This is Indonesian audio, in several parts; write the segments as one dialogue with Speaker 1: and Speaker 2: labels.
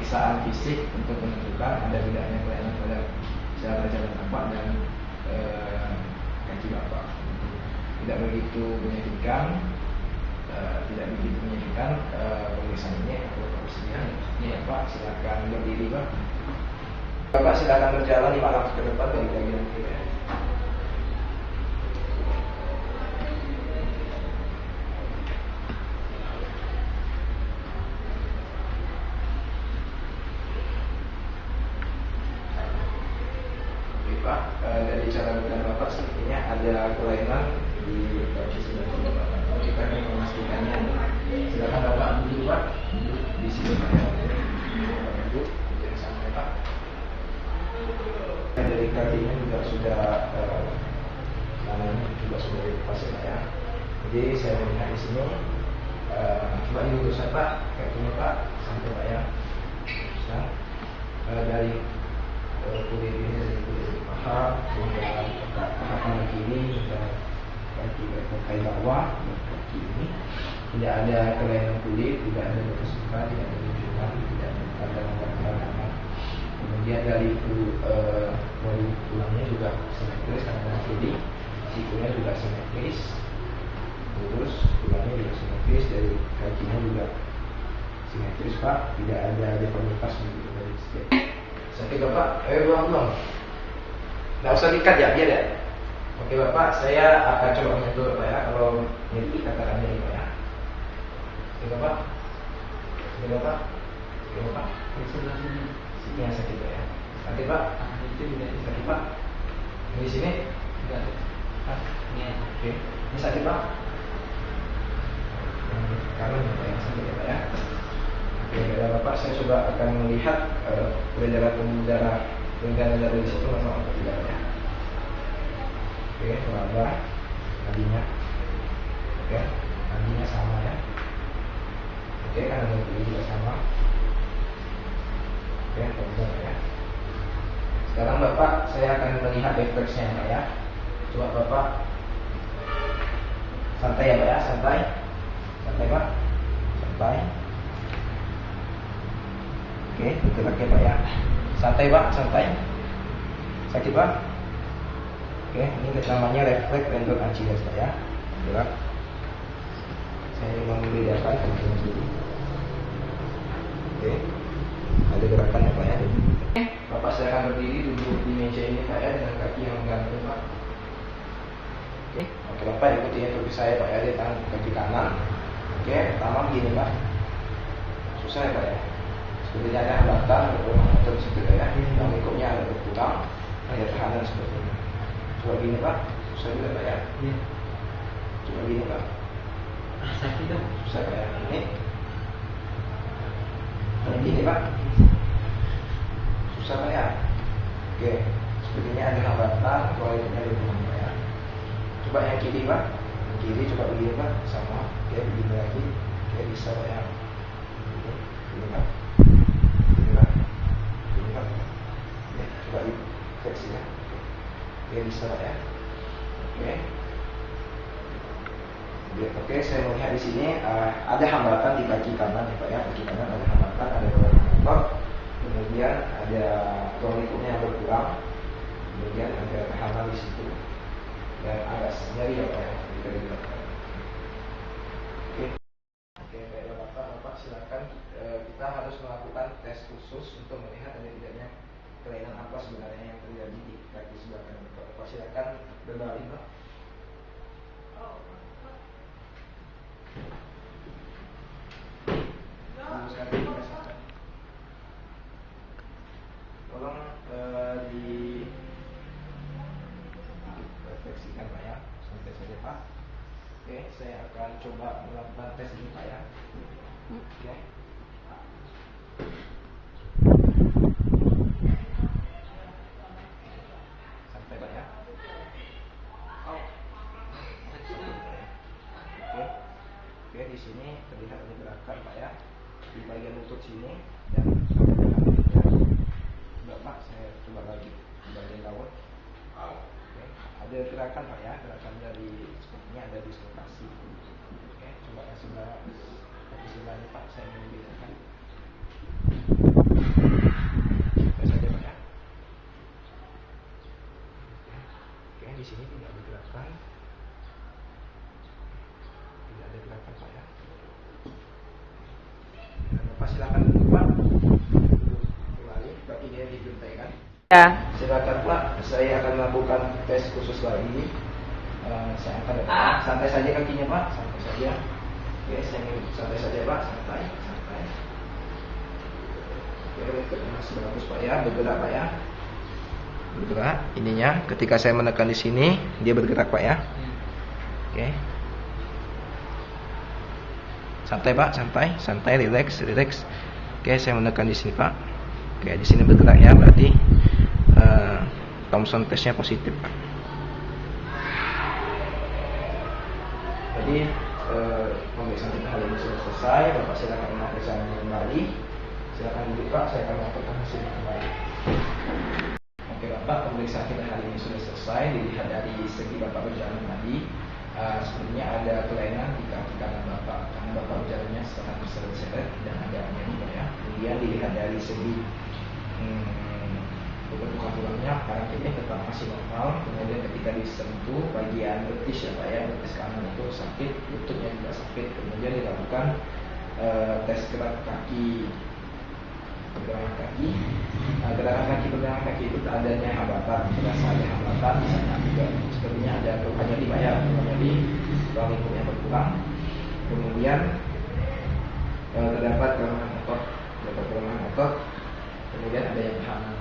Speaker 1: pemeriksaan fisik untuk menentukan ada tidaknya kelainan pada saluran napas dan kaki bapak. Tidak begitu menyedihkan, pemeriksaan ini. Aku bersedia. Ya Pak, silakan berdiri Pak. Bapak silakan berjalan 5 langkah ke depan dari bagian kiri. Pak, dari cara berjalan Bapak sepertinya ada kelainan di kaki sebelah kiri Bapak. Kita akan memastikannya. Silakan Bapak duduk Pak, duduk di sini Pak. Duduk, jangan sampai Pak. Dari kakinya juga sudah dilepas ya. Jadi saya melihat di sini. Coba diluruskan Pak, kakinya Pak, sampai Pak ya. Dari kulit ini, dari kulit paha hingga kaki kiri hingga kaki bawah dan kaki ini tidak ada kelainan kulit, tidak ada kesukaan, tidak ada benjolan, tidak ada tanda-tanda. Kemudian dari tulangnya juga simetris, kanan kiri, sikunya juga simetris, terus tulangnya juga simetris, dari kakinya juga simetris Pak, tidak ada deformitas begitu dari setiap. Sakit Bapak, belum. Nggak usah dikat ya, biar ya. Oke Bapak, saya akan coba menyentuh Bapak ya. Kalau nyeri katakan nyeri Pak ya. Oke Bapak. Oke Bapak. Oke Bapak. Di sebelah sini. Sini yang sakit Pak ya. Sakit Pak. Itu tidak sakit Pak. Di sini. Tidak. Ini. Oke. Ini sakit Pak. Kanan Bapak yang sakit ya Pak ya. Oke, Bapak, saya coba akan melihat peredaran darah di situ normal atau tidak ya. Oke, terabah nadinya. Oke, nadinya sama ya. Oke, kanan dan kiri juga sama. Oke, terabah ya. Sekarang Bapak, saya akan melihat refleksnya Pak ya. Coba Bapak santai ya Pak ya, santai. Santai Pak. Santai. Oke, bergerak ya Pak ya. Santai Pak, santai. Sakit Pak. Oke, ini namanya refleks tendon Achilles Pak ya. Gerak. Saya membedakan kanan kiri. Oke, ada gerakan ya Pak ya. Bapak saya akan berdiri duduk di meja ini Pak ya, dengan kaki yang menggantung Pak. Oke Bapak, ikuti instruksi saya Pak ya, di tangan kaki kanan. Oke, pertama begini Pak. Susah ya Pak ya. Sepertinya ada hambatan atau seperti itu ya. Yang ikutnya ada berputar, ada tekanan seperti ini. Coba gini Pak, susah juga Pak ya. Coba gini Pak. Sakit dong. Susah Pak ya. Ini. Gini Pak. Susah Pak ya. Oke, sepertinya ada hambatan, kualitasnya berkurang Pak ya. Coba yang kiri Pak. Yang kiri coba begini Pak, sama. Oke, begini lagi. Oke, bisa Pak ya. Begini Pak. Coba difleksi ya. Oke, bisa Pak ya. Oke, saya melihat di sini ada hambatan di kaki kanan ya Pak ya. Kaki kanan ada hambatan, ada dorongan otot. Kemudian ada tulang lingkupnya yang berkurang. Kemudian ada tekanan di situ. Dan agak nyeri ya Pak ya. Oke, baiklah Bapak silakan. Kita harus melakukan tes khusus untuk melihat ada tidaknya kelainan apa sebenarnya yang terjadi di kaki sebelah kanan Bapak. Silakan berbalik Pak. Tolong direfleksikan Pak ya. Santai saja Pak. Oke, saya akan coba melakukan tes ini Pak ya. Oke. Santai Pak ya. Oke, di sini terlihat ada gerakan Pak ya. Di bagian lutut sini dan Bapak saya coba lagi di bagian laut. Oke, ada gerakan Pak ya, gerakan dari sepertinya ada dislokasi. Oke, coba yang sebelah kaki sebelah ini Pak, saya membedakan. saja Pak ya. Oke, di sini tidak ada gerakan. Tidak ada gerakan Pak ya. Bapak silakan duduk Pak. Kembali, kakinya dijuntaikan.
Speaker 2: Ya.
Speaker 1: Silakan Pak, saya akan melakukan tes khusus lagi. Saya akan santai saja kakinya Pak, santai saja. Oke, santai saja Pak, santai. Oke, masih bagus Pak ya, bergerak Pak ya. Bergerak, ininya ketika saya menekan di sini, dia bergerak Pak ya. Oke. Santai Pak, santai, relax. Oke, saya menekan di sini Pak. Oke, di sini bergerak ya, berarti Thomson testnya positif Pak. Jadi pemeriksaan kita hari ini sudah selesai. Bapak silakan memeriksa kembali. Silakan duduk Pak, saya akan melaporkan hasilnya kembali. Oke Bapak, pemeriksaan kita hari ini sudah selesai. Dilihat dari segi Bapak berjalan tadi, sebenarnya ada kelainan di kaki kanan Bapak karena Bapak berjalannya sangat berseret-seret dan ada Pak ya. Kemudian dilihat dari segi bentukan tulangnya, kanan kirinya tetap masih normal. Kemudian ketika disentuh bagian betis ya Pak ya, betis kanan itu sakit, lututnya juga sakit. Kemudian dilakukan tes gerak kaki, pergerakan kaki. Pergerakan kaki itu adanya hambatan, terasa ada hambatan, misalnya juga sepertinya ada keluhan nyeri Pak ya, keluhan nyeri, tulang lingkungnya berkurang. Kemudian terdapat kelemahan otot, kemudian ada yang hamil.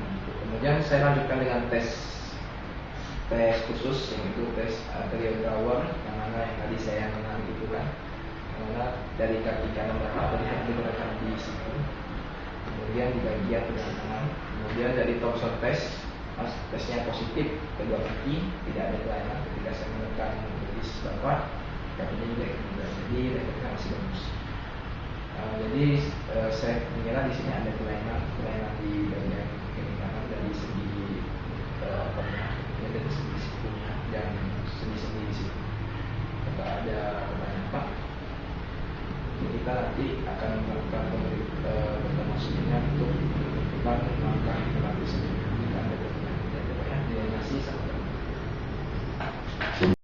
Speaker 1: Kemudian saya lanjutkan dengan tes khusus, yaitu tes arterial drawer, yang mana yang tadi saya mengenal itu kan, karena dari kaki kanan Bapak terlihat digerakkan di situ, kemudian di bagian tangan kanan. Kemudian dari Thomson test, tesnya positif kedua kaki, tidak ada kelainan. Ketika saya menekan betis Bapak, kakinya juga ikut, jadi refleksnya masih bagus. Jadi saya mengira di sini ada kelainan di bagian kiri kanan dari segi dari segi sikunya dan sendi-sendi di situ. Jika ada pertanyaan Pak, kita nanti akan melakukan pertemuan sebelumnya untuk menentukan